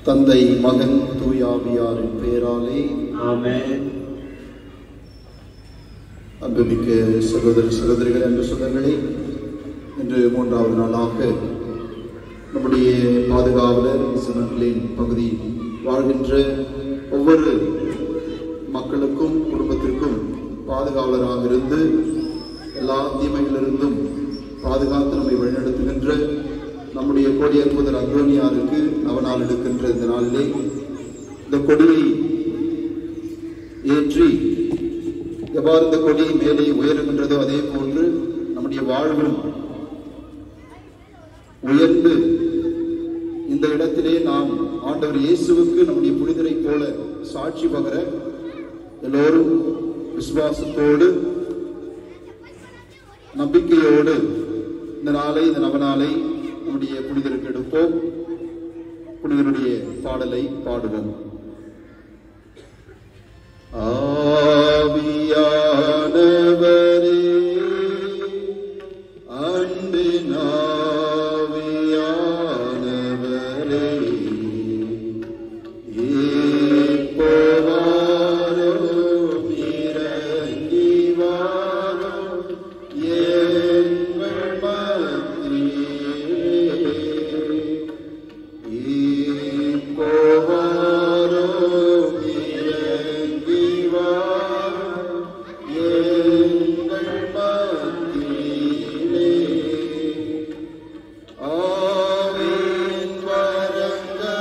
தந்தை, மகன், தூயாவியாரின் பெயராலே ஆமென். அன்புமிக்க சகோதர சகோதரிகள், அன்பு சொந்தங்களே, இன்று 3வது நாளாக நம்முடைய பாதுகாவலர் இஸ்ரவேலின் பகுதி வாழ்கின்ற ஒவ்வொரு மக்களுக்கும் குடும்பத்திற்கும் பாதுகாவலராக இருந்து எல்லா தீமைகளிலிருந்தும் பாதுகாத்து நம்மை வழிநடத்துகின்ற நம்முடைய கொடி அற்புதர் அந்தோனியாருக்கு நவநாள் எடுக்கின்ற இந்த நாளிலே இந்த கொடியை ஏற்றி எவ்வாறு இந்த கொடி மேலே உயருகின்றதோ அதே போன்று நம்முடைய வாழ்வும் உயர்ந்து இந்த இடத்திலே நாம் ஆண்டவர் இயேசுவுக்கு நம்முடைய புனிதரை போல சாட்சி பகர எல்லோரும் விசுவாசத்தோடு நம்பிக்கையோடு இந்த நவநாளை நம்முடைய புனிதருக்கு எடுப்போம். புனிதருடைய பாடலை பாடுவோம். ஆவியானவரே, அன்பின் ஆவியானவரே, இப்போவாரும் இறங்கி வாரும் எங்கள் மத்தியிலே. இப்போவாரும் இறங்கி வாரும் எங்கள் மத்தியிலே. ஆவியின் வரங்களினால்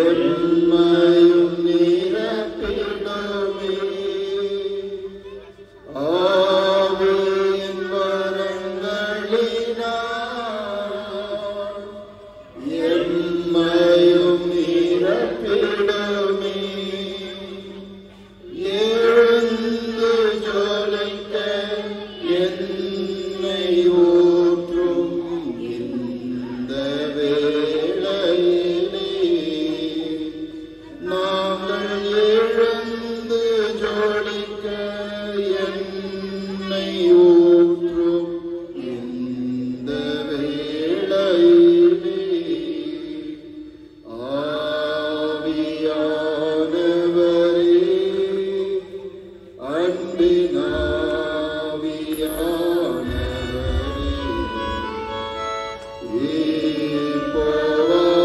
எம்மையும் நிரப்பிடுமே. ஆவியின் வரங்களினால் எம்மையும் நிரப்பிடுமே. எழுந்து ஜொலிக்க என்னை ஊற்றும் இந்த வேளையிலே நாங்கள் எழுந்து ஜொலிக்க என்னை ஊற்றும் இந்த வேளையிலே. ஆவியானவரே, அன்பின் ஆவியானவரே, இப்போவாரும்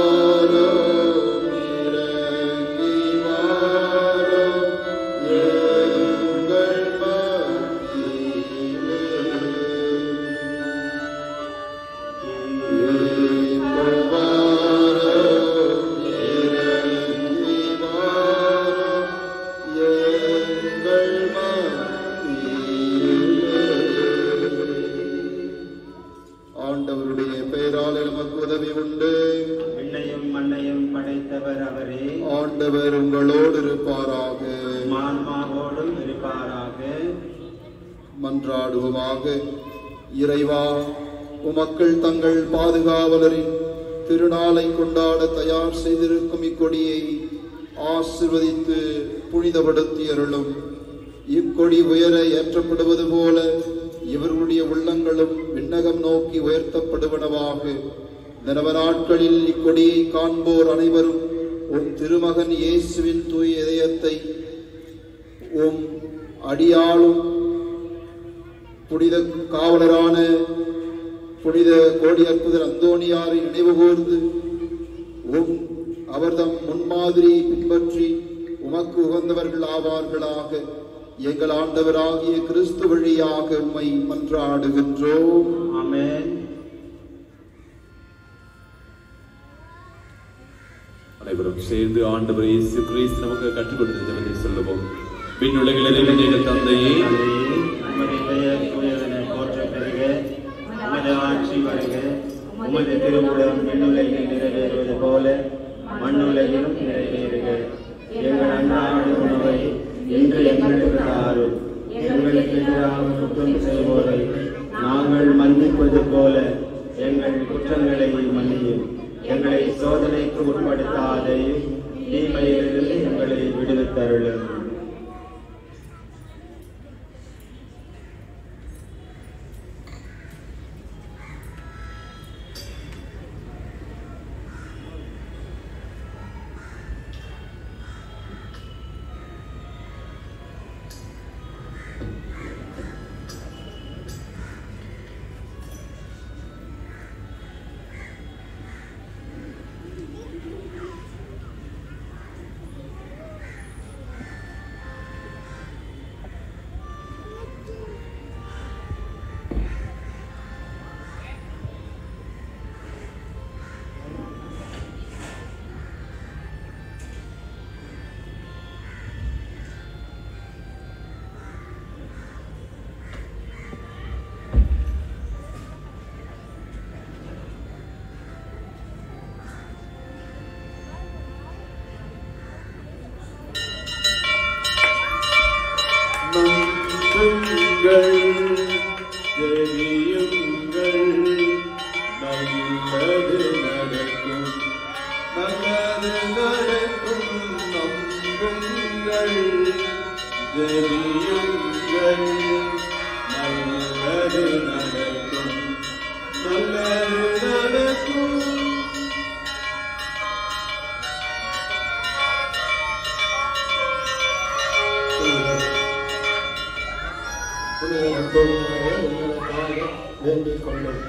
இறங்கி வாரும் எங்கள் மத்தியிலே. இப்போவாரும் இறங்கி வாரும் எங்கள் மத்தியிலே. ஆண்டவருடைய பெயரால் நமக்கு உதவி உண்டு. விண்ணையும் மண்ணையும் படைத்தவர் அவரே. ஆண்டவர் உங்களோடு இருப்பாராக. ஆன்மாவோடும் இருப்பாராக. மன்றாடுவோமாக. இறைவா, உமக்கள் தங்கள் பாதுகாவலரின் திருநாளை கொண்டாட தயார் செய்திருக்கும் இக்கொடியை ஆசீர்வதித்து புனிதப்படுத்தி அருளும். இக்கொடி உயர ஏற்றப்படுவது போல இவர்களுடைய உள்ளங்களும் விண்ணகம் நோக்கி உயர்த்தப்படுவனவாக. இந்த நவநாட்களில் இக்கொடியை காண்போர் அனைவரும் உம் திருமகன் இயேசுவின் தூய இதயத்தை, உம் அடியாளும் புனித காவலரான புனித கோடி அற்புதர் அந்தோனியாரை நினைவு கூர்ந்து அவர்தம் முன்மாதிரியை பின்பற்றி உமக்கு உகந்தவர்கள் ஆவார்களாக. எங்கள் ஆண்டவராகிய கிறிஸ்து வழியாக உம்மை மன்றாடுகின்றோம். ஆமென். அனைவரும் சேர்ந்து ஆண்டவர் இயேசு கிறிஸ்து நமக்கு கற்றுக் கொடுத்த ஜெபத்தை சொல்லுவோம். விண்ணுலகில் எங்கள் தந்தையே, உமது பெயர் தூயதென போற்றப் பெறுக. உமது ஆட்சி வருக. உமது திருவுளம் விண்ணுலகில் நிறைவேறுவது போல மண்ணுலகிலும் நிறைவேறுக. எங்கள் அன்றாட உணவை இன்று எங்களுக்கு தாரும். எங்களுக்கு எதிராக குற்றம் செய்வோரை நாங்கள் மன்னிப்பது போல எங்கள் குற்றங்களை மன்னியும். எங்களை சோதனைக்கு உட்படுத்தாதையும் தீமையிலிருந்து எங்களை விடுவித்தருளும். நம்புங்கள் ஜெபியுங்கள் நல்லது நடக்கும் நல்லது நடக்கும் நம்புங்கள் ஜெபியுங்கள் நல்லது நடக்கும் நல்லது நடக்கும். புனித அந்தோனியாரே எங்களுக்காக வேண்டிக் கொள்ளும்.